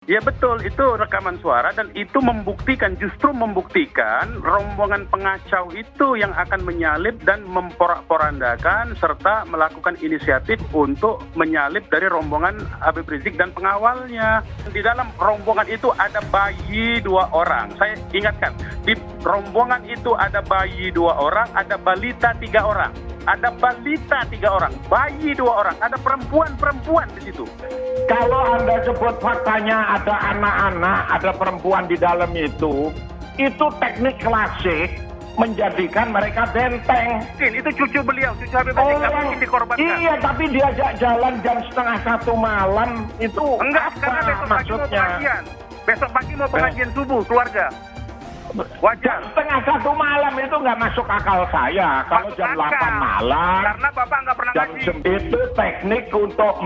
Ya betul, itu rekaman suara dan itu justru membuktikan rombongan pengacau itu yang akan menyalip dan memporak-porandakan serta melakukan inisiatif untuk menyalip dari rombongan Habib Rizik dan pengawalnya. Di dalam rombongan itu ada bayi 2 orang. Saya ingatkan, di rombongan itu ada bayi 2 orang, ada balita 3 orang. Ada balita 3 orang, bayi 2 orang, ada perempuan di situ. Kalau Anda sebut faktanya ada anak-anak, ada perempuan di dalam itu teknik klasik menjadikan mereka benteng. Itu cucu beliau, cucu Habib Rizik, nggak mungkin dikorbankan. Iya, tapi diajak jalan jam 1:30 malam itu enggak, karena besok pagi mau pengajian. Besok pagi mau pengajian subuh keluarga. Wajar. 1:30 malam itu nggak masuk akal saya. Kalau jam 8 malam, karena Bapak nggak pernah jam ngaji. itu teknik untuk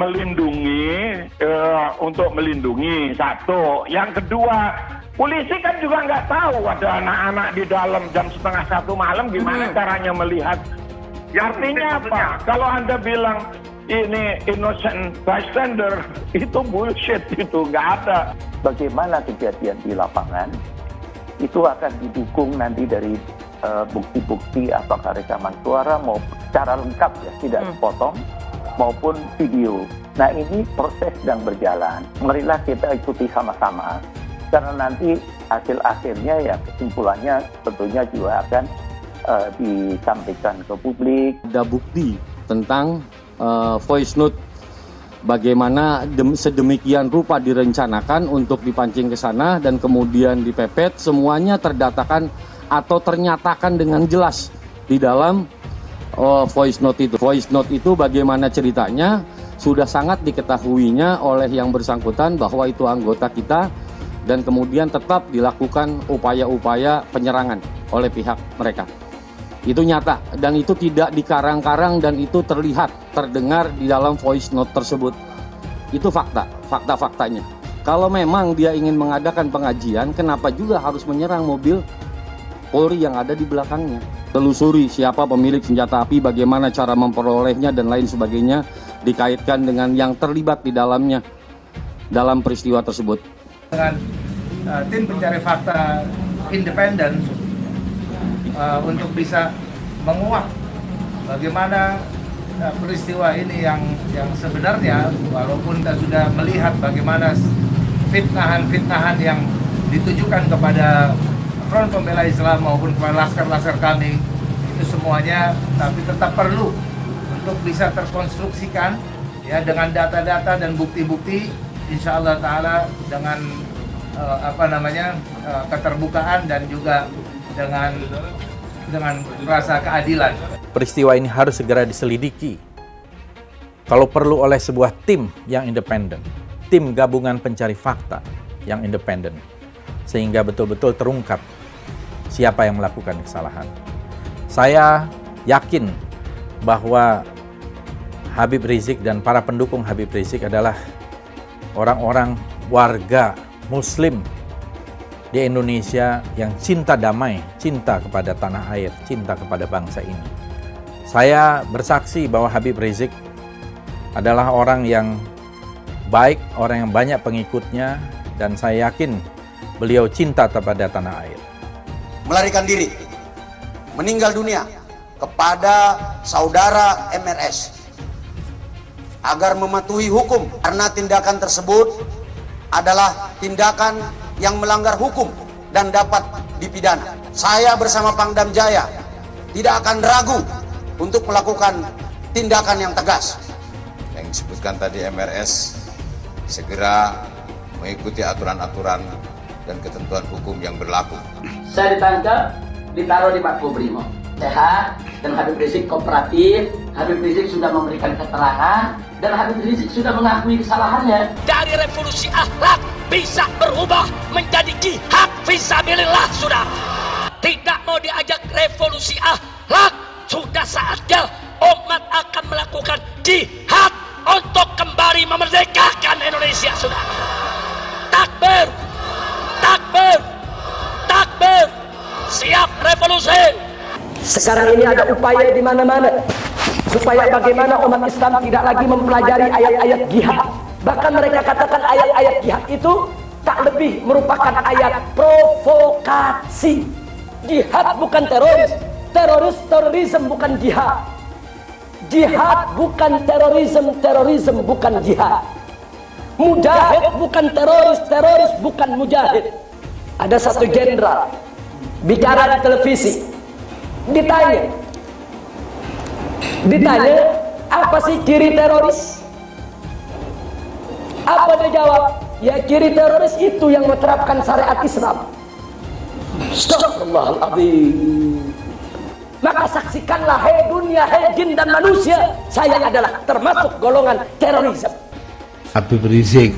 melindungi satu. Yang kedua, polisi kan juga nggak tahu ada anak-anak di dalam jam 1:30 malam, gimana caranya melihat. Artinya apa? Kalau Anda bilang ini innocent bystander, itu bullshit, itu nggak ada. Bagaimana kejadian di lapangan itu akan didukung nanti dari bukti-bukti apakah rekaman suara mau secara lengkap ya, tidak sepotong maupun video. Nah, ini proses sedang berjalan. Marilah kita ikuti sama-sama karena nanti hasil-akhirnya ya kesimpulannya tentunya juga akan disampaikan ke publik. Ada bukti tentang voice note bagaimana sedemikian rupa direncanakan untuk dipancing ke sana dan kemudian dipepet, semuanya terdatakan atau ternyatakan dengan jelas di dalam voice note itu. Voice note itu bagaimana ceritanya sudah sangat diketahuinya oleh yang bersangkutan bahwa itu anggota kita dan kemudian tetap dilakukan upaya-upaya penyerangan oleh pihak mereka. Itu nyata dan itu tidak dikarang-karang dan itu terdengar di dalam voice note tersebut. Itu fakta-faktanya. Kalau memang dia ingin mengadakan pengajian, kenapa juga harus menyerang mobil Polri yang ada di belakangnya? Telusuri siapa pemilik senjata api, bagaimana cara memperolehnya dan lain sebagainya, dikaitkan dengan yang terlibat di dalamnya dalam peristiwa tersebut. Dengan tim pencari fakta independen untuk bisa menguak bagaimana peristiwa ini yang sebenarnya, walaupun kita sudah melihat bagaimana fitnahan-fitnahan yang ditujukan kepada Front Pembela Islam maupun kepada laskar-laskar kami, itu semuanya tapi tetap perlu untuk bisa terkonstruksikan ya dengan data-data dan bukti-bukti, insya Allah Ta'ala dengan keterbukaan dan juga dengan rasa keadilan. Peristiwa ini harus segera diselidiki. Kalau perlu oleh sebuah tim yang independen, tim gabungan pencari fakta yang independen, sehingga betul-betul terungkap siapa yang melakukan kesalahan. Saya yakin bahwa Habib Rizik dan para pendukung Habib Rizik adalah orang-orang warga Muslim di Indonesia yang cinta damai, cinta kepada tanah air, cinta kepada bangsa ini. Saya bersaksi bahwa Habib Rizik adalah orang yang baik, orang yang banyak pengikutnya, dan saya yakin beliau cinta kepada tanah air. Melarikan diri, meninggal dunia kepada saudara MRS agar mematuhi hukum, karena tindakan tersebut adalah tindakan yang melanggar hukum dan dapat dipidana. Saya bersama Pangdam Jaya tidak akan ragu untuk melakukan tindakan yang tegas. Yang disebutkan tadi MRS segera mengikuti aturan-aturan dan ketentuan hukum yang berlaku. Saya ditangkap, ditaruh di Makobrimob. Sehat dan Habib Rizik kooperatif. Habib Rizik sudah memberikan keterangan dan Habib Rizik sudah mengakui kesalahannya. Dari revolusi akhlak bisa berubah menjadi jihad fisabilillah, sudah. Tidak mau diajak revolusi akhlak, sudah saatnya umat akan melakukan jihad untuk kembali memerdekakan Indonesia, sudah. Takbir, takbir, takbir, siap revolusi. Sekarang ini ada upaya di mana-mana supaya bagaimana umat Islam tidak lagi mempelajari ayat-ayat jihad. Bahkan mereka katakan ayat-ayat jihad itu tak lebih merupakan ayat provokasi. Jihad bukan teroris, terorisme bukan jihad. Jihad bukan terorisme bukan jihad. Mujahid bukan teroris bukan mujahid. Ada satu jenderal bicara di televisi, ditanya apa sih ciri teroris? Apa dia jawab? Ya, ciri teroris itu yang menerapkan syariat Islam. Astagfirullahaladzim. Maka saksikanlah, hei dunia, hei jin dan manusia, saya adalah termasuk golongan terorisme. Habib Rizik,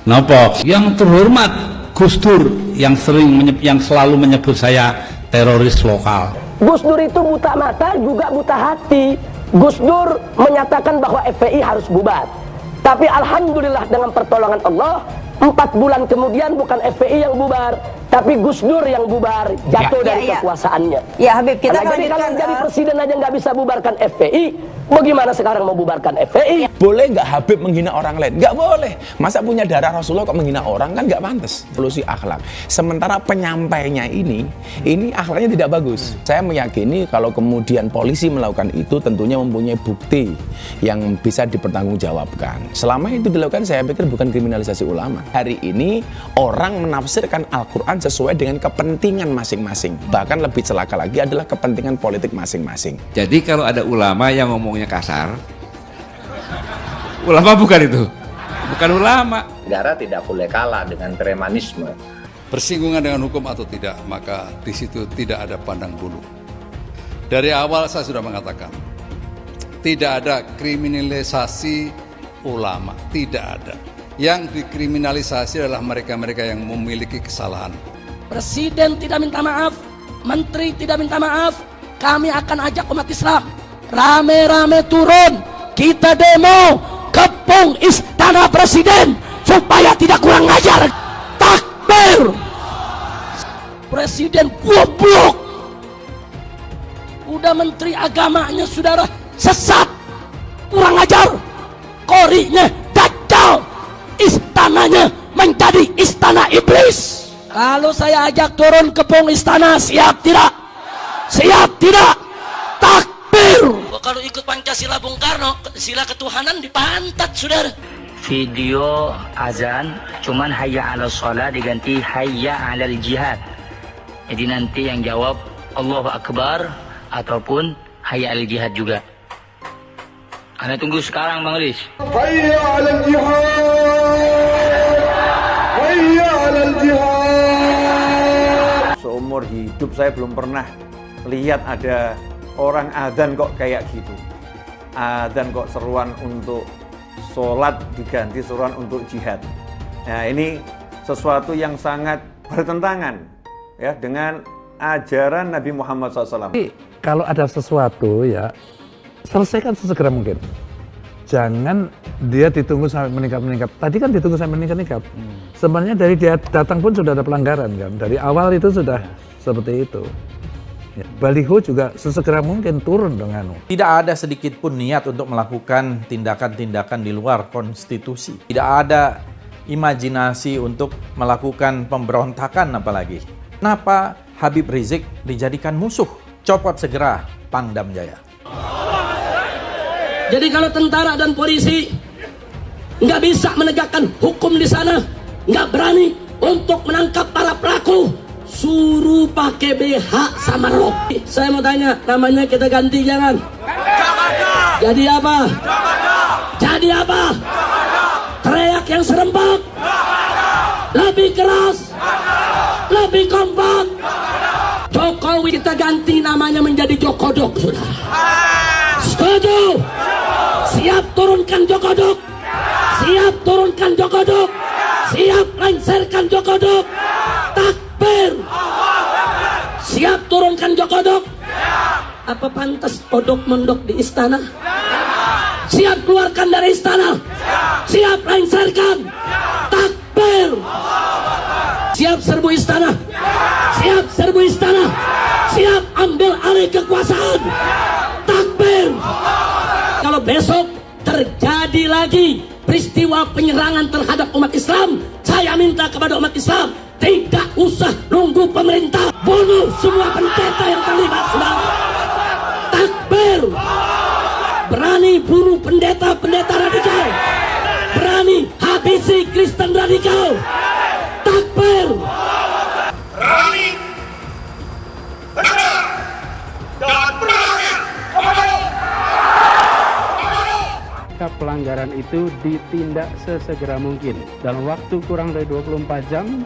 napa? Yang terhormat Gus Dur yang selalu menyebut saya teroris lokal. Gus Dur itu buta mata juga buta hati. Gus Dur menyatakan bahwa FPI harus bubar. Tapi alhamdulillah dengan pertolongan Allah, 4 bulan kemudian bukan FPI yang bubar, tapi Gus Dur yang bubar, jatuh dari kekuasaannya. Ya Habib, kita jadi kalau jadi presiden aja nggak bisa bubarkan FPI, bagaimana sekarang mau bubarkan FPI? Boleh nggak Habib menghina orang lain? Nggak boleh. Masa punya darah Rasulullah kok menghina orang? Kan nggak pantas. Evolusi akhlak. Sementara penyampainya ini akhlaknya tidak bagus. Saya meyakini kalau kemudian polisi melakukan itu tentunya mempunyai bukti yang bisa dipertanggungjawabkan. Selama itu dilakukan, saya pikir bukan kriminalisasi ulama. Hari ini orang menafsirkan Al-Quran sesuai dengan kepentingan masing-masing. Bahkan lebih celaka lagi adalah kepentingan politik masing-masing. Jadi kalau ada ulama yang ngomongnya kasar, ulama bukan itu, bukan ulama. Negara tidak boleh kalah dengan premanisme. Bersinggungan dengan hukum atau tidak, maka di situ tidak ada pandang bulu. Dari awal saya sudah mengatakan, tidak ada kriminalisasi ulama, tidak ada. Yang dikriminalisasi adalah mereka-mereka yang memiliki kesalahan. Presiden tidak minta maaf, menteri tidak minta maaf, kami akan ajak umat Islam rame-rame turun, kita demo kepung istana presiden supaya tidak kurang ajar. Takbir. Presiden goblok, udah menteri agamanya saudara sesat, kurang ajar, korinya dajjal, istananya menjadi istana iblis. Kalau saya ajak turun kepung istana, siap tidak? Siap tidak? Takbir. Kalau ikut Pancasila Bung Karno, sila ketuhanan dipantat, saudara. Video azan cuman hayya 'alal shalah diganti hayya 'alal jihad. Jadi nanti yang jawab Allahu Akbar ataupun hayya 'alal jihad juga. Anda tunggu sekarang Bang Riz. Hayya 'alal jihad. Hayya 'alal jihad. Seumur hidup saya belum pernah lihat ada orang adzan kok kayak gitu. Adzan kok seruan untuk sholat diganti seruan untuk jihad. Nah, ini sesuatu yang sangat bertentangan ya dengan ajaran Nabi Muhammad SAW. Kalau ada sesuatu ya selesaikan sesegera mungkin. Jangan dia ditunggu sampai meningkat. Tadi kan ditunggu sampai meningkat. Sebenarnya dari dia datang pun sudah ada pelanggaran kan. Dari awal itu sudah seperti itu. Ya, baliho juga sesegera mungkin turun dengan. Tidak ada sedikit pun niat untuk melakukan tindakan-tindakan di luar konstitusi. Tidak ada imajinasi untuk melakukan pemberontakan apalagi. Kenapa Habib Rizik dijadikan musuh? Copot segera Pangdam Jaya. Jadi kalau tentara dan polisi nggak bisa menegakkan hukum di sana, nggak berani untuk menangkap para pelaku, suruh pakai BH sama rok. Saya mau tanya, namanya kita ganti jangan? Jadi apa? Jadi apa? Teriak yang serempak, lebih keras, lebih kompak. Jokowi kita ganti namanya menjadi Jokodok, saudara. Setuju? Siap turunkan Jokodok? Siap turunkan Jokodok? Siap lengserkan Jokodok? Takbir! Siap turunkan Jokodok? Apa pantas odok mendok di istana? Siap keluarkan dari istana? Siap lengserkan? Takbir! Siap serbu istana? Siap serbu istana? Siap ambil alih kekuasaan? Takbir! Kalau besok terjadi lagi peristiwa penyerangan terhadap umat Islam, Saya minta kepada umat Islam, tidak usah nunggu pemerintah, bunuh semua pendeta yang terlibat, saudara. Takbir. Berani bunuh pendeta-pendeta radikal, berani habisi Kristen radikal. Takbir. Berani, benar, dan berani. Pelanggaran itu ditindak sesegera mungkin. Dalam waktu kurang dari 24 jam,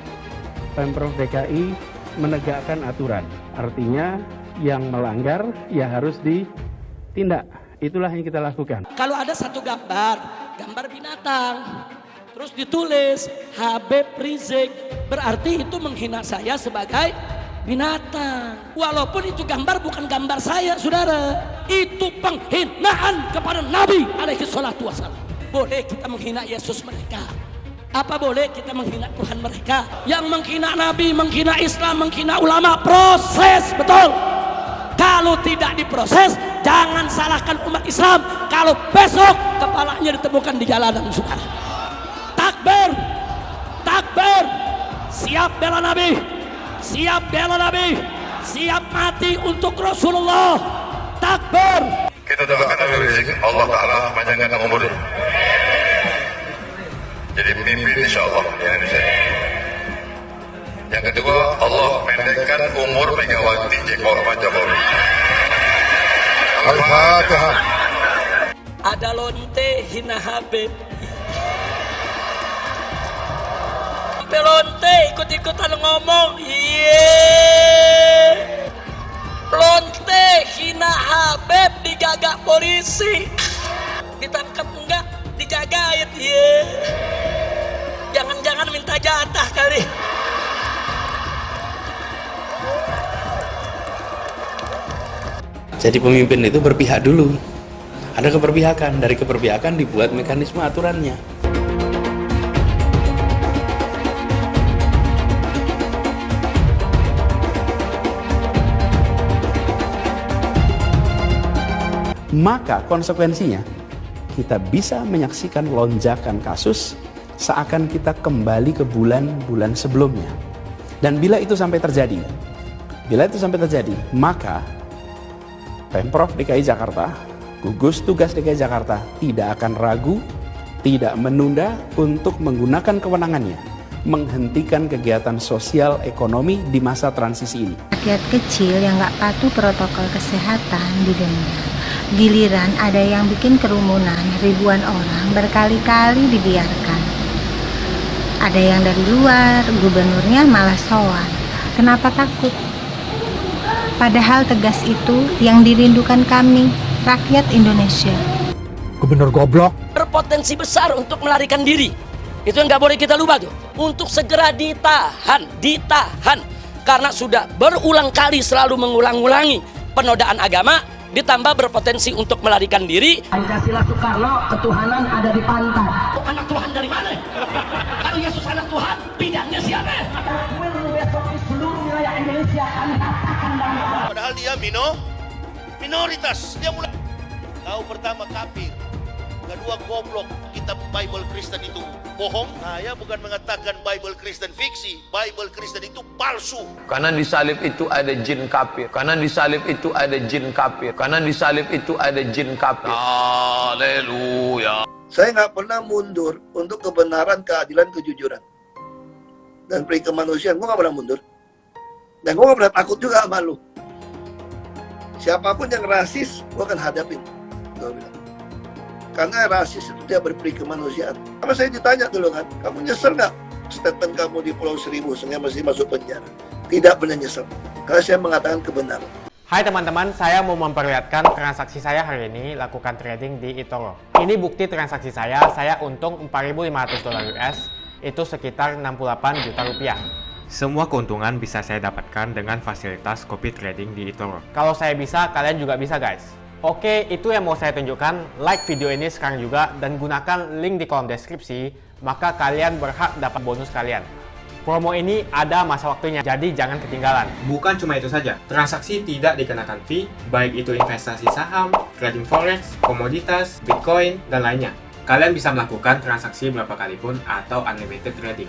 Pemprov DKI menegakkan aturan. Artinya yang melanggar ya harus ditindak. Itulah yang kita lakukan. Kalau ada satu gambar binatang, terus ditulis Habib Rizik, berarti itu menghina saya sebagai binatang. Walaupun itu gambar bukan gambar saya, saudara. Itu penghinaan kepada Nabi alaihi salatu wassalam. Boleh kita menghina Yesus mereka, apa boleh kita menghina Tuhan mereka? Yang menghina Nabi, menghina Islam, menghina ulama, proses, betul. Kalau tidak diproses, jangan salahkan umat Islam kalau besok kepalanya ditemukan di jalanan, saudara. Takbir, takbir, siap bela Nabi, siap bela Nabi, siap mati untuk Rasulullah. Takbir. Kita doakan Habib Rizik, Allah Ta'ala panjangkan umur, jadi pemimpin insyaAllah di Indonesia. Yang kedua, Allah pendekkan umur Megawati Pak Jokowi. Al-Fatihah. Ada lonte hina Habib, sampai lonte ikut-ikutan ngomong, lonte hina Habib digagak polisi, ditangkap enggak, dijagain, jangan-jangan minta jatah kali. Jadi pemimpin itu berpihak dulu. Ada keberpihakan, dari keberpihakan dibuat mekanisme aturannya. Maka konsekuensinya kita bisa menyaksikan lonjakan kasus seakan kita kembali ke bulan-bulan sebelumnya. Dan bila itu sampai terjadi, maka Pemprov DKI Jakarta, gugus tugas DKI Jakarta tidak akan ragu, tidak menunda untuk menggunakan kewenangannya, menghentikan kegiatan sosial ekonomi di masa transisi ini. Rakyat kecil yang nggak patuh protokol kesehatan didenda. Giliran ada yang bikin kerumunan, ribuan orang berkali-kali dibiarkan. Ada yang dari luar, gubernurnya malah sowan. Kenapa takut? Padahal tegas itu yang dirindukan kami, rakyat Indonesia. Gubernur goblok. Berpotensi besar untuk melarikan diri. Itu yang nggak boleh kita lupa tuh. Untuk segera ditahan. Karena sudah berulang kali selalu mengulang-ulangi penodaan agama, ditambah berpotensi untuk melarikan diri. Pancasila Soekarno, ketuhanan ada di pantai. Anak Tuhan dari mana? Kalau Yesus anak Tuhan, bidangnya siapa? Besok di seluruh wilayah Indonesia kami katakan bahwa padahal dia minoritas. Dia mulai tahu pertama kafir, kedua goblok. Kitab Bible Kristen itu bohong. Saya bukan mengatakan Bible Kristen fiksi, Bible Kristen itu palsu. Karena di salib itu ada jin kafir. Karena di salib itu ada jin kafir. Karena di salib itu ada jin kafir. Haleluya. Saya nggak pernah mundur untuk kebenaran, keadilan, kejujuran, dan peri kemanusiaan. Gue nggak pernah mundur. Dan gue nggak pernah takut juga sama lu. Siapapun yang rasis, gue akan hadapin. Gue bilang. Karena rasis itu dia berperi kemanusiaan. Apa saya ditanya dulu kan, kamu nyesel nggak statement kamu di Pulau Seribu sehingga mesti masuk penjara? Tidak pernah nyesel. Karena saya mengatakan kebenaran. Hai teman-teman, saya mau memperlihatkan transaksi saya hari ini lakukan trading di eToro. Ini bukti transaksi saya untung $4.500 US, itu sekitar 68 juta rupiah. Semua keuntungan bisa saya dapatkan dengan fasilitas copy trading di eToro. Kalau saya bisa, kalian juga bisa guys. Oke, itu yang mau saya tunjukkan. Like video ini sekarang juga dan gunakan link di kolom deskripsi, maka kalian berhak dapat bonus kalian. Promo ini ada masa waktunya, jadi jangan ketinggalan. Bukan cuma itu saja, transaksi tidak dikenakan fee, baik itu investasi saham, trading forex, komoditas, bitcoin, dan lainnya. Kalian bisa melakukan transaksi berapa kali pun atau unlimited trading.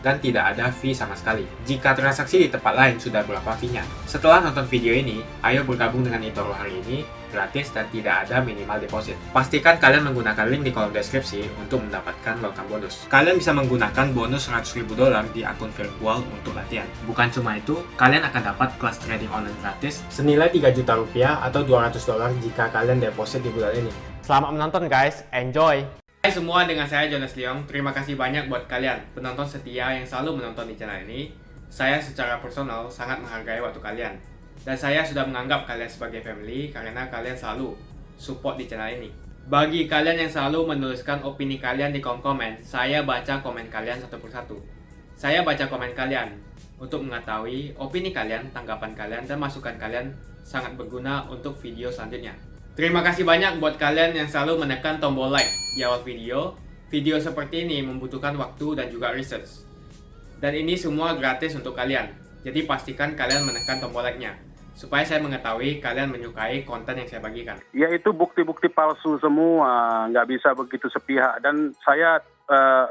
dan tidak ada fee sama sekali. Jika transaksi di tempat lain sudah berapa fee-nya? Setelah nonton video ini, ayo bergabung dengan eToro hari ini, gratis dan tidak ada minimal deposit. Pastikan kalian menggunakan link di kolom deskripsi untuk mendapatkan welcome bonus. Kalian bisa menggunakan bonus $100.000 di akun virtual untuk latihan. Bukan cuma itu, kalian akan dapat kelas trading online gratis senilai $3 juta atau $200 jika kalian deposit di bulan ini. Selamat menonton guys, enjoy! Hai semua, dengan saya Jonas Leong. Terima kasih banyak buat kalian penonton setia yang selalu menonton di channel ini. Saya secara personal sangat menghargai waktu kalian. Dan saya sudah menganggap kalian sebagai family karena kalian selalu support di channel ini. Bagi kalian yang selalu menuliskan opini kalian di kolom komen, saya baca komen kalian satu persatu. Saya baca komen kalian untuk mengetahui opini kalian, tanggapan kalian, dan masukan kalian sangat berguna untuk video selanjutnya. Terima kasih banyak buat kalian yang selalu menekan tombol like di awal video. Video seperti ini membutuhkan waktu dan juga research. Dan ini semua gratis untuk kalian. Jadi pastikan kalian menekan tombol like-nya, supaya saya mengetahui kalian menyukai konten yang saya bagikan. Yaitu bukti-bukti palsu semua, nggak bisa begitu sepihak. Dan saya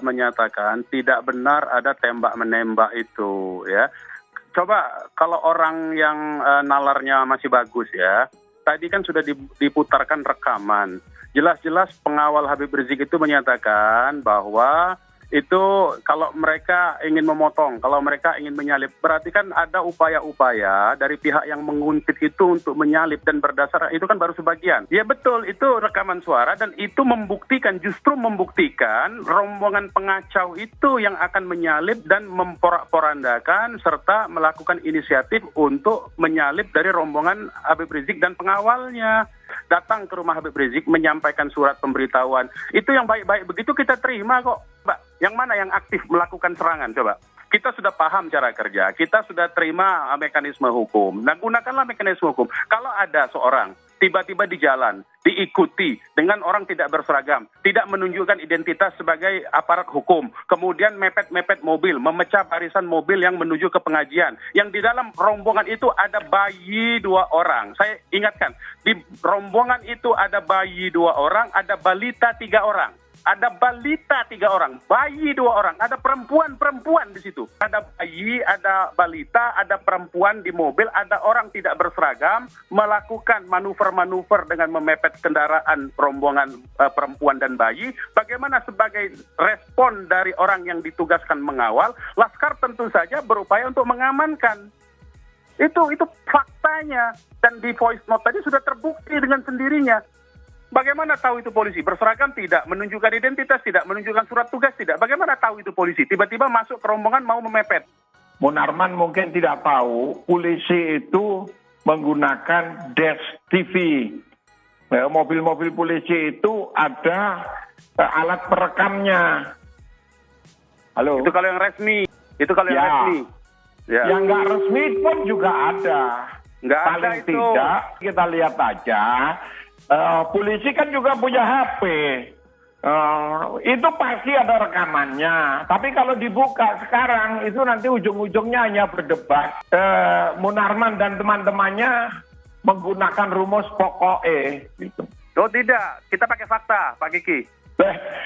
menyatakan tidak benar ada tembak-menembak itu, ya. Coba kalau orang yang nalarnya masih bagus, ya. Tadi kan sudah diputarkan rekaman. Jelas-jelas pengawal Habib Rizik itu menyatakan bahwa itu kalau mereka ingin memotong, kalau mereka ingin menyalip, berarti kan ada upaya-upaya dari pihak yang menguntit itu untuk menyalip, dan berdasar itu kan baru sebagian. Ya betul, itu rekaman suara, dan itu membuktikan, justru membuktikan rombongan pengacau itu yang akan menyalip dan memporak-porandakan serta melakukan inisiatif untuk menyalip dari rombongan Habib Rizik dan pengawalnya. Datang ke rumah Habib Rizik menyampaikan surat pemberitahuan. Itu yang baik-baik begitu kita terima kok, Mbak. Yang mana yang aktif melakukan serangan, coba? Kita sudah paham cara kerja, kita sudah terima mekanisme hukum. Nah, gunakanlah mekanisme hukum. Kalau ada seorang tiba-tiba di jalan, diikuti dengan orang tidak berseragam, tidak menunjukkan identitas sebagai aparat hukum, kemudian mepet-mepet mobil, memecah barisan mobil yang menuju ke pengajian, yang di dalam rombongan itu ada bayi 2 orang. Saya ingatkan, di rombongan itu ada bayi 2 orang, ada balita 3 orang. Ada balita 3 orang, bayi 2 orang, ada perempuan di situ. Ada bayi, ada balita, ada perempuan di mobil, ada orang tidak berseragam melakukan manuver-manuver dengan memepet kendaraan rombongan perempuan dan bayi. Bagaimana sebagai respon dari orang yang ditugaskan mengawal, Laskar tentu saja berupaya untuk mengamankan. Itu faktanya, dan di voice note tadi sudah terbukti dengan sendirinya. Bagaimana tahu itu polisi? Berseragam tidak, menunjukkan identitas tidak, menunjukkan surat tugas tidak. Bagaimana tahu itu polisi? Tiba-tiba masuk ke rombongan mau memepet. Munarman mungkin tidak tahu, polisi itu menggunakan dash TV. Mobil-mobil polisi itu ada alat perekamnya. Halo? Itu kalau yang resmi. Itu kalau yang resmi. Ya. Yang nggak resmi pun juga ada. Nggak Paling ada itu. tidak, kita lihat aja. Polisi kan juga punya HP. Itu pasti ada rekamannya. Tapi kalau dibuka sekarang, itu nanti ujung-ujungnya hanya berdebat. Munarman dan teman-temannya menggunakan rumus pokoknya. Gitu. Oh tidak, kita pakai fakta, Pak Kiki.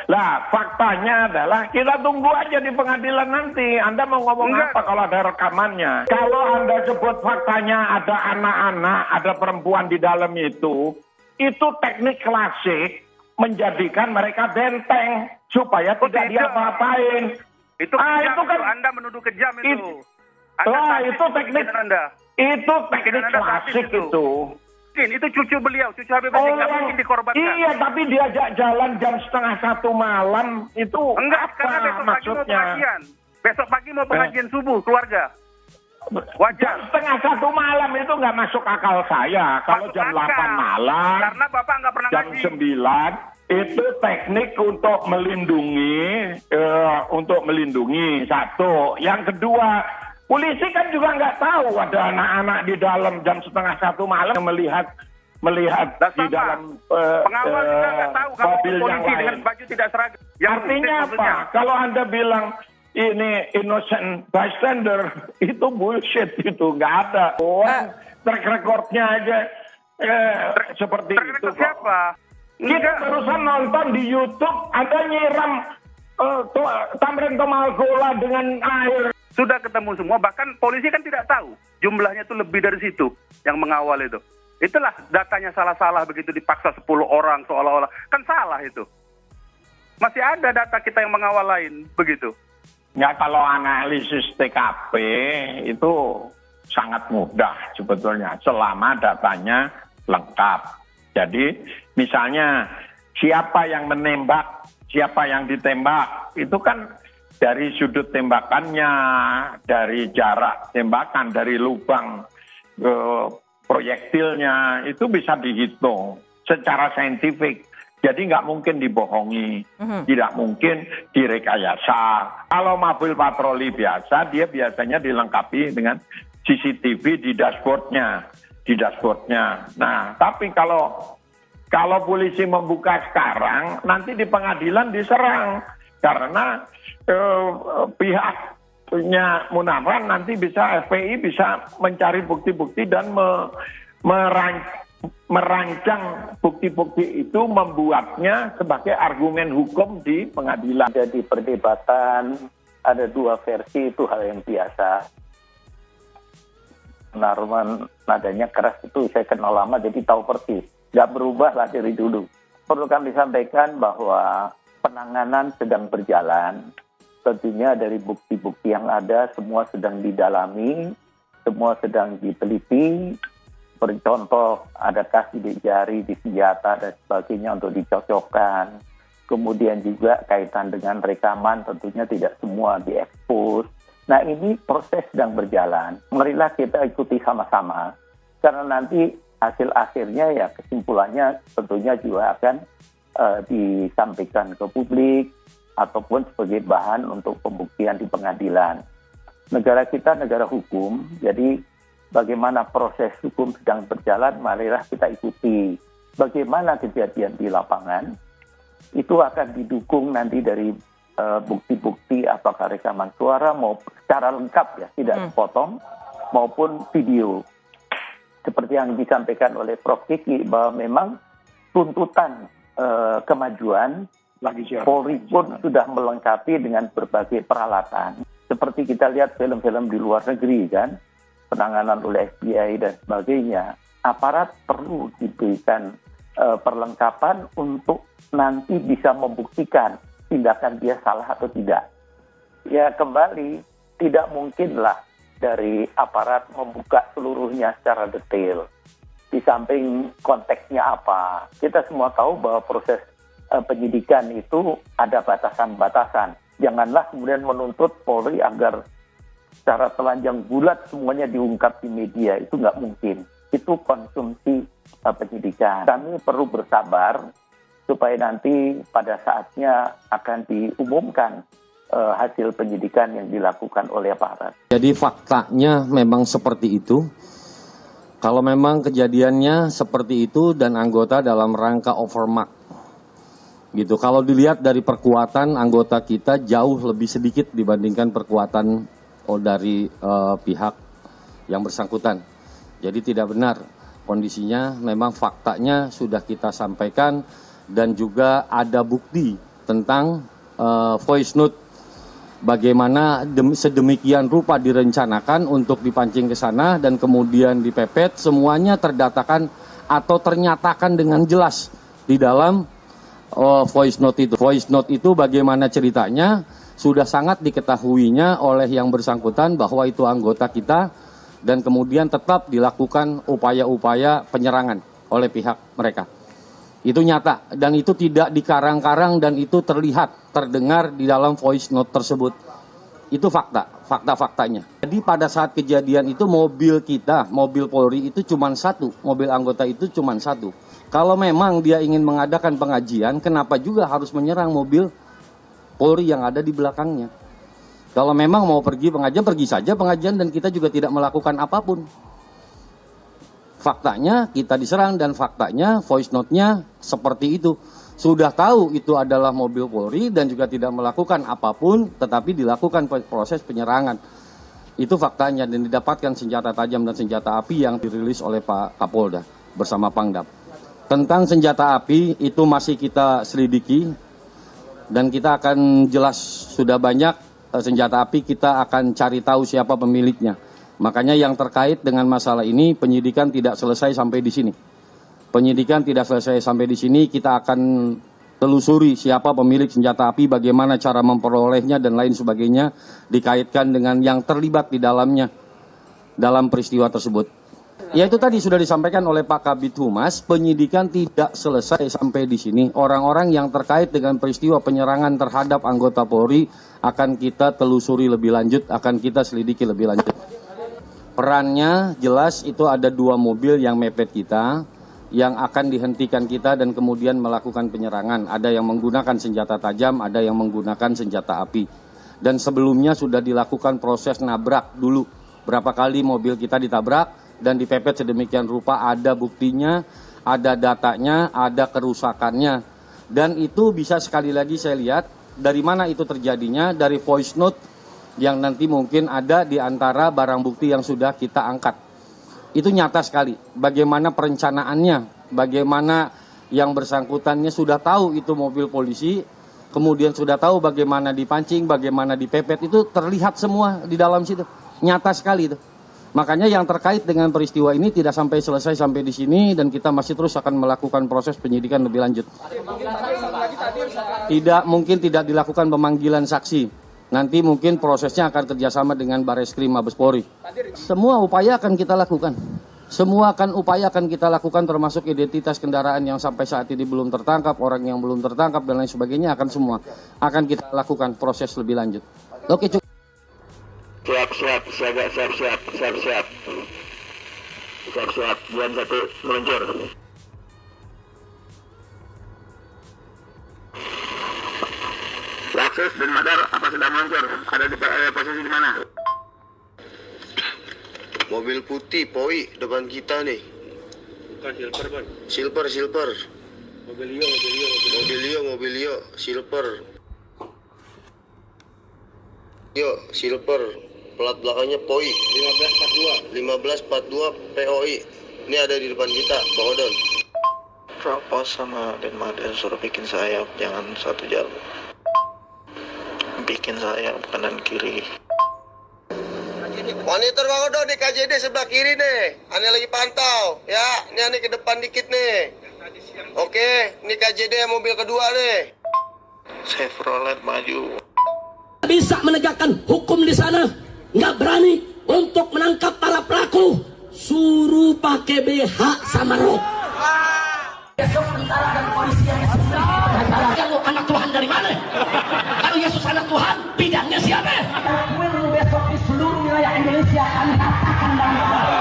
Lah, faktanya adalah kita tunggu aja di pengadilan nanti. Anda mau ngomong apa kalau ada rekamannya? Kalau Anda sebut faktanya ada anak-anak, ada perempuan di dalam itu teknik klasik menjadikan mereka benteng supaya tidak diapa-apain. Itu kejam, itu kan Anda menuduh kejam itu. Itu teknik klasik itu. Mungkin itu cucu beliau, cucu Habib Rizik, nggak mungkin dikorbankan. Iya, tapi diajak jalan jam 1:30 malam itu enggak, apa karena besok pagi mau pengajian. Besok pagi mau pengajian subuh keluarga. Jam 1:30 malam itu nggak masuk akal saya. Kalau jam 8 malam, karena Bapak nggak pernah jam 9 itu teknik untuk melindungi. Satu. Yang kedua, polisi kan juga nggak tahu ada anak-anak di dalam jam 1:30 malam yang melihat di dalam pengawal juga nggak tahu kalau polisi dengan baju tidak seragam. Artinya apa? Kalau Anda bilang ini innocent bystander, itu bullshit, itu nggak ada. Track recordnya aja seperti itu. Siapa? Kita barusan nonton di YouTube, ada nyiram Tamrin Tomal Gola dengan air. Sudah ketemu semua, bahkan polisi kan tidak tahu jumlahnya itu lebih dari situ yang mengawal itu. Itulah datanya salah-salah begitu dipaksa 10 orang seolah-olah. Kan salah itu. Masih ada data kita yang mengawal lain begitu. Ya kalau analisis TKP itu sangat mudah sebetulnya selama datanya lengkap. Jadi misalnya siapa yang menembak, siapa yang ditembak, itu kan dari sudut tembakannya, dari jarak tembakan, dari lubang proyektilnya, itu bisa dihitung secara saintifik. Jadi nggak mungkin dibohongi, tidak mungkin direkayasa. Kalau mobil patroli biasa, dia biasanya dilengkapi dengan CCTV di dashboardnya. Nah, tapi kalau polisi membuka sekarang, nanti di pengadilan diserang. Karena pihaknya Munawar nanti bisa, FPI bisa mencari bukti-bukti dan merancang bukti-bukti itu, membuatnya sebagai argumen hukum di pengadilan. Jadi perdebatan, ada dua versi, itu hal yang biasa. Narman nadanya keras itu saya kenal lama, jadi tahu persis. Nggak berubah lah dari dulu. Perlu kami sampaikan bahwa penanganan sedang berjalan. Tentunya dari bukti-bukti yang ada, semua sedang didalami, semua sedang diteliti. Contoh, adakah sidik jari di senjata dan sebagainya untuk dicocokkan. Kemudian juga kaitan dengan rekaman, tentunya tidak semua diekspos. Nah, ini proses sedang berjalan. Marilah kita ikuti sama-sama. Karena nanti hasil akhirnya ya kesimpulannya tentunya juga akan disampaikan ke publik ataupun sebagai bahan untuk pembuktian di pengadilan. Negara kita negara hukum, jadi bagaimana proses hukum sedang berjalan, marilah kita ikuti. Bagaimana kejadian di lapangan, itu akan didukung nanti dari bukti-bukti apakah rekaman suara mau secara lengkap ya, tidak sepotong, maupun video. Seperti yang disampaikan oleh Prof. Kiki, bahwa memang tuntutan kemajuan Polri pun sudah melengkapi dengan berbagai peralatan. Seperti kita lihat film-film di luar negeri kan, penanganan oleh FBI dan sebagainya, aparat perlu diberikan perlengkapan untuk nanti bisa membuktikan tindakan dia salah atau tidak. Ya kembali, tidak mungkinlah dari aparat membuka seluruhnya secara detail. Di samping konteksnya apa, kita semua tahu bahwa proses penyidikan itu ada batasan-batasan. Janganlah kemudian menuntut Polri agar secara telanjang bulat semuanya diungkap di media, itu nggak mungkin. Itu konsumsi penyidikan. Kami perlu bersabar supaya nanti pada saatnya akan diumumkan hasil penyidikan yang dilakukan oleh aparat. Jadi faktanya memang seperti itu. Kalau memang kejadiannya seperti itu dan anggota dalam rangka overmark, gitu. Kalau dilihat dari perkuatan anggota kita jauh lebih sedikit dibandingkan perkuatan dari pihak yang bersangkutan. Jadi tidak benar kondisinya, memang faktanya sudah kita sampaikan dan juga ada bukti tentang voice note bagaimana sedemikian rupa direncanakan untuk dipancing ke sana dan kemudian dipepet, semuanya terdatakan atau ternyatakan dengan jelas di dalam voice note itu. Voice note itu bagaimana ceritanya sudah sangat diketahuinya oleh yang bersangkutan bahwa itu anggota kita dan kemudian tetap dilakukan upaya-upaya penyerangan oleh pihak mereka. Itu nyata dan itu tidak dikarang-karang dan itu terlihat, terdengar di dalam voice note tersebut. Itu fakta-faktanya. Jadi pada saat kejadian itu mobil kita, mobil Polri itu cuma satu, mobil anggota itu cuma satu. Kalau memang dia ingin mengadakan pengajian, kenapa juga harus menyerang mobil Polri yang ada di belakangnya? Kalau memang mau pergi pengajian, pergi saja pengajian dan kita juga tidak melakukan apapun. Faktanya kita diserang dan faktanya voice note-nya seperti itu. Sudah tahu itu adalah mobil Polri dan juga tidak melakukan apapun tetapi dilakukan proses penyerangan. Itu faktanya dan didapatkan senjata tajam dan senjata api yang dirilis oleh Pak Kapolda bersama Pangdam. Tentang senjata api itu masih kita selidiki. Dan kita akan jelas sudah banyak senjata api, kita akan cari tahu siapa pemiliknya. Makanya yang terkait dengan masalah ini penyidikan tidak selesai sampai di sini. Penyidikan tidak selesai sampai di sini, kita akan telusuri siapa pemilik senjata api, bagaimana cara memperolehnya dan lain sebagainya dikaitkan dengan yang terlibat di dalamnya dalam peristiwa tersebut. Ya itu tadi sudah disampaikan oleh Pak Kabid Humas, penyidikan tidak selesai sampai di sini. Orang-orang yang terkait dengan peristiwa penyerangan terhadap anggota Polri akan kita telusuri lebih lanjut, akan kita selidiki lebih lanjut. Perannya jelas itu ada 2 mobil yang mepet kita, yang akan dihentikan kita dan kemudian melakukan penyerangan. Ada yang menggunakan senjata tajam, ada yang menggunakan senjata api. Dan sebelumnya sudah dilakukan proses nabrak dulu. Berapa kali mobil kita ditabrak dan dipepet sedemikian rupa, ada buktinya, ada datanya, ada kerusakannya. Dan itu bisa sekali lagi saya lihat dari mana itu terjadinya, dari voice note yang nanti mungkin ada di antara barang bukti yang sudah kita angkat. Itu nyata sekali bagaimana perencanaannya, bagaimana yang bersangkutannya sudah tahu itu mobil polisi, kemudian sudah tahu bagaimana dipancing, bagaimana dipepet, itu terlihat semua di dalam situ. Nyata sekali itu. Makanya yang terkait dengan peristiwa ini tidak sampai selesai sampai di sini dan kita masih terus akan melakukan proses penyidikan lebih lanjut. Mungkin tidak dilakukan pemanggilan saksi. Nanti mungkin prosesnya akan kerjasama dengan Bareskrim Mabes Polri. Semua upaya akan kita lakukan. Semua upaya akan kita lakukan termasuk identitas kendaraan yang sampai saat ini belum tertangkap, orang yang belum tertangkap dan lain sebagainya akan semua akan kita lakukan proses lebih lanjut. Oke, cukup. Siap. Bulan 1 meluncur. Laksus dan Madar apa sedang meluncur? Ada di posisi di mana? Mobil putih, Poi, depan kita nih. Bukan silver, Bang. Silver. Mobil Leo, silver. Silver. Plat belakangnya Poi. 1542 POI. Ini ada di depan kita, Bang Odon. Propos sama Denmaden suruh bikin sayap, jangan satu jalur. Bikin sayap kanan kiri. Monitor Bang Odon di KJD sebelah kiri nih. Ane lagi pantau, ya. Ini Ane ke depan dikit nih. Oke, ini KJD mobil kedua nih. Chevrolet maju. Bisa menegakkan hukum di sana, nggak berani untuk menangkap para pelaku, suruh pakai BH sama rok. Besok tentara dan polisi yang kalau anak Tuhan dari mana? Kalau Yesus anak Tuhan, bidangnya siapa? Besok di seluruh wilayah Indonesia kami katakan dan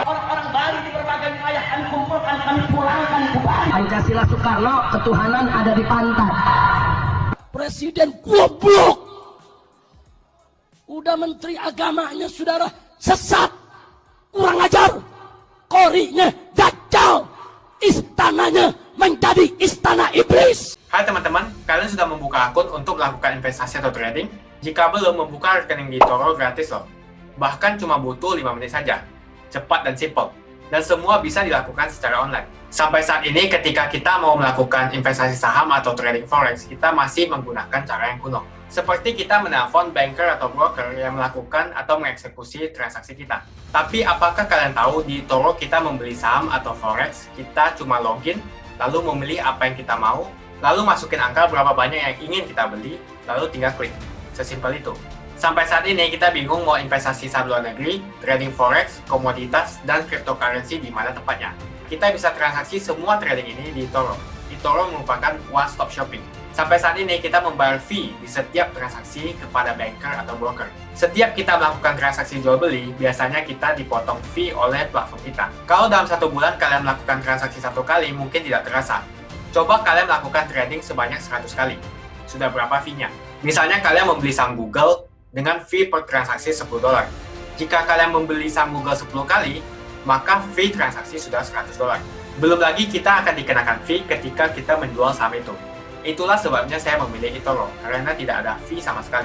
orang-orang Bali di berbagai wilayah kami kumpulkan, kami pulangkan ke Bali. Pancasila Soekarno, ketuhanan ada di pantat. Presiden goblok. Udah menteri agamanya saudara sesat, kurang ajar, korinya dajjal, istananya menjadi istana iblis. Hai teman-teman, kalian sudah membuka akun untuk melakukan investasi atau trading? Jika belum, membuka rekening di eToro gratis loh. Bahkan cuma butuh 5 menit saja. Cepat dan simple. Dan semua bisa dilakukan secara online. Sampai saat ini ketika kita mau melakukan investasi saham atau trading forex, kita masih menggunakan cara yang kuno. Seperti kita menelpon banker atau broker yang melakukan atau mengeksekusi transaksi kita. Tapi apakah kalian tahu di eToro kita membeli saham atau forex, kita cuma login, lalu memilih apa yang kita mau, lalu masukin angka berapa banyak yang ingin kita beli, lalu tinggal klik. Sesimpel itu. Sampai saat ini kita bingung mau investasi saham luar negeri, trading forex, komoditas, dan cryptocurrency di mana tepatnya. Kita bisa transaksi semua trading ini di eToro. eToro merupakan one-stop shopping. Sampai saat ini kita membayar fee di setiap transaksi kepada banker atau broker. Setiap kita melakukan transaksi jual beli, biasanya kita dipotong fee oleh platform kita. Kalau dalam 1 bulan kalian melakukan transaksi 1 kali, mungkin tidak terasa. Coba kalian melakukan trading sebanyak 100 kali. Sudah berapa fee-nya? Misalnya kalian membeli saham Google dengan fee per transaksi $10. Jika kalian membeli saham Google 10 kali, maka fee transaksi sudah $100. Belum lagi kita akan dikenakan fee ketika kita menjual saham itu. Itulah sebabnya saya memilih eToro, karena tidak ada fee sama sekali.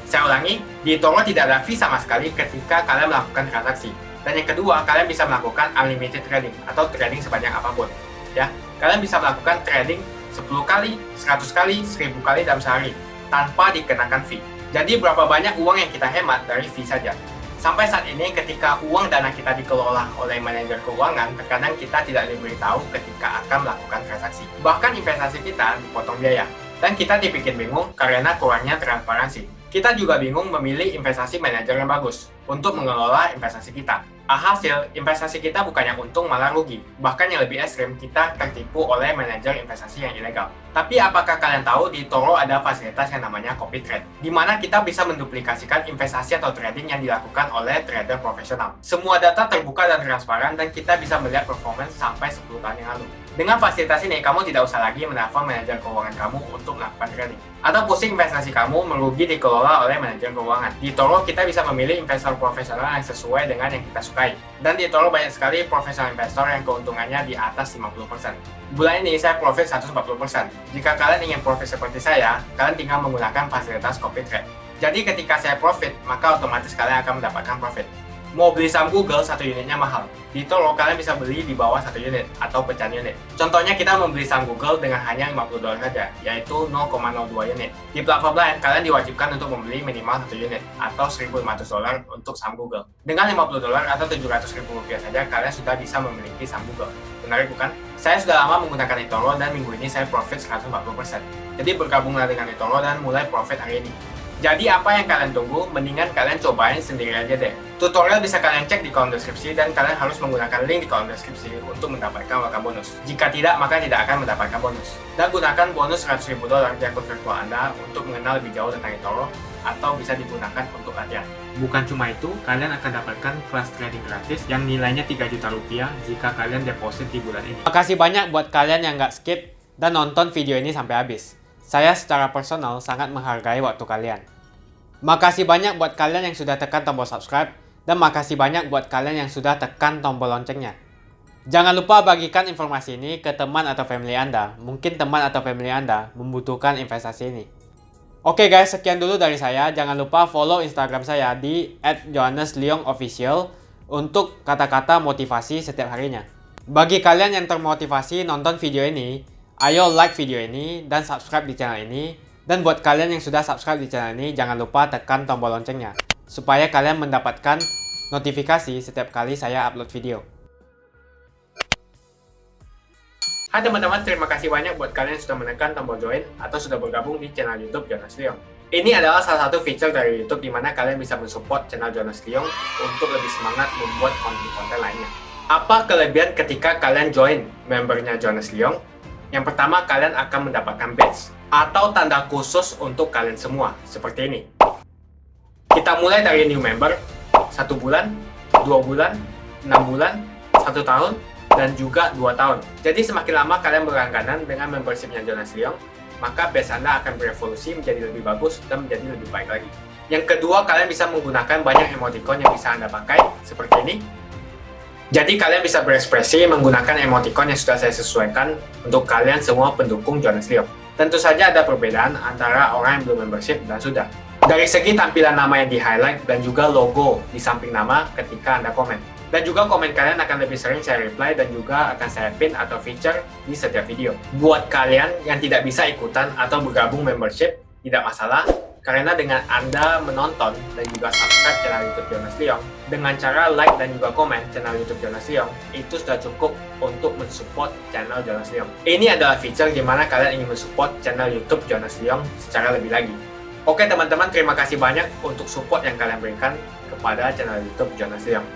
Saya ulangi, di eToro tidak ada fee sama sekali ketika kalian melakukan transaksi. Dan yang kedua, kalian bisa melakukan unlimited trading, atau trading sebanyak apapun. Ya, kalian bisa melakukan trading 10 kali, 100 kali, 1000 kali dalam sehari. tanpa dikenakan fee. Jadi berapa banyak uang yang kita hemat dari fee saja. Sampai saat ini ketika uang dana kita dikelola oleh manajer keuangan, terkadang kita tidak diberitahu ketika akan melakukan transaksi. Bahkan investasi kita dipotong biaya. Dan kita dibikin bingung karena kurangnya transparansi. Kita juga bingung memilih investasi manajer yang bagus untuk mengelola investasi kita. Alhasil, investasi kita bukannya untung malah rugi. Bahkan yang lebih ekstrim, kita tertipu oleh manajer investasi yang ilegal. Tapi apakah kalian tahu di eToro ada fasilitas yang namanya copy trade, di mana kita bisa menduplikasikan investasi atau trading yang dilakukan oleh trader profesional. Semua data terbuka dan transparan dan kita bisa melihat performance sampai 10 tahun yang lalu. Dengan fasilitas ini, kamu tidak usah lagi menelpon manajer keuangan kamu untuk melakukan trading. Atau pusing investasi kamu merugi dikelola oleh manajer keuangan. Di eToro, kita bisa memilih investor profesional yang sesuai dengan yang kita sukai. Dan di eToro banyak sekali profesional investor yang keuntungannya di atas 50%. Bulan ini saya profit 140%. Jika kalian ingin profit seperti saya, kalian tinggal menggunakan fasilitas copy trade. Jadi ketika saya profit, maka otomatis kalian akan mendapatkan profit. Mau beli saham Google, 1 unitnya mahal. Di eToro, kalian bisa beli di bawah 1 unit atau pecahan unit. Contohnya kita membeli saham Google dengan hanya $50 saja, yaitu 0,02 unit. Di platform lain, kalian diwajibkan untuk membeli minimal 1 unit atau $1.500 untuk saham Google. Dengan $50 atau Rp700.000 saja, kalian sudah bisa memiliki saham Google. Menarik bukan? Saya sudah lama menggunakan eToro dan minggu ini saya profit 140%. Jadi bergabunglah dengan eToro dan mulai profit hari ini. Jadi apa yang kalian tunggu? Mendingan kalian cobain sendiri aja deh. Tutorial bisa kalian cek di kolom deskripsi dan kalian harus menggunakan link di kolom deskripsi untuk mendapatkan welcome bonus. Jika tidak, maka tidak akan mendapatkan bonus. Dan gunakan bonus $100.000 di akun virtual Anda untuk mengenal lebih jauh tentang eToro atau bisa digunakan untuk latihan. Bukan cuma itu, kalian akan dapatkan kelas trading gratis yang nilainya Rp3 juta jika kalian deposit di bulan ini. Makasih banyak buat kalian yang nggak skip dan nonton video ini sampai habis. Saya secara personal sangat menghargai waktu kalian. Makasih banyak buat kalian yang sudah tekan tombol subscribe, dan makasih banyak buat kalian yang sudah tekan tombol loncengnya. Jangan lupa bagikan informasi ini ke teman atau family Anda. Mungkin teman atau family Anda membutuhkan investasi ini. Oke guys, sekian dulu dari saya. Jangan lupa follow Instagram saya di @johannesleongofficial untuk kata-kata motivasi setiap harinya. Bagi kalian yang termotivasi nonton video ini, ayo like video ini dan subscribe di channel ini. Dan buat kalian yang sudah subscribe di channel ini, jangan lupa tekan tombol loncengnya, supaya kalian mendapatkan notifikasi setiap kali saya upload video. Hai teman-teman, terima kasih banyak buat kalian yang sudah menekan tombol join atau sudah bergabung di channel YouTube Jonas Leong. Ini adalah salah satu feature dari YouTube di mana kalian bisa mensupport channel Jonas Leong untuk lebih semangat membuat konten-konten lainnya. Apa kelebihan ketika kalian join membernya Jonas Leong? Yang pertama, kalian akan mendapatkan badge atau tanda khusus untuk kalian semua, seperti ini. Kita mulai dari new member, 1 bulan, 2 bulan, 6 bulan, 1 tahun, dan juga 2 tahun. Jadi semakin lama kalian berlangganan dengan membershipnya Jonas Leong, maka badge Anda akan berevolusi menjadi lebih bagus dan menjadi lebih baik lagi. Yang kedua, kalian bisa menggunakan banyak emoticon yang bisa Anda pakai, seperti ini. Jadi kalian bisa berekspresi menggunakan emoticon yang sudah saya sesuaikan untuk kalian semua pendukung Jonas Leong. Tentu saja ada perbedaan antara orang yang belum membership dan sudah. Dari segi tampilan nama yang di-highlight dan juga logo di samping nama ketika Anda komen. Dan juga komen kalian akan lebih sering saya reply dan juga akan saya pin atau feature di setiap video. Buat kalian yang tidak bisa ikutan atau bergabung membership, tidak masalah. Karena dengan Anda menonton dan juga subscribe channel YouTube Jonas Leong, dengan cara like dan juga komen channel YouTube Jonas Leong, itu sudah cukup untuk mensupport channel Jonas Leong. Ini adalah feature di mana kalian ingin mensupport channel YouTube Jonas Leong secara lebih lagi. Oke teman-teman, terima kasih banyak untuk support yang kalian berikan kepada channel YouTube Jonas Leong.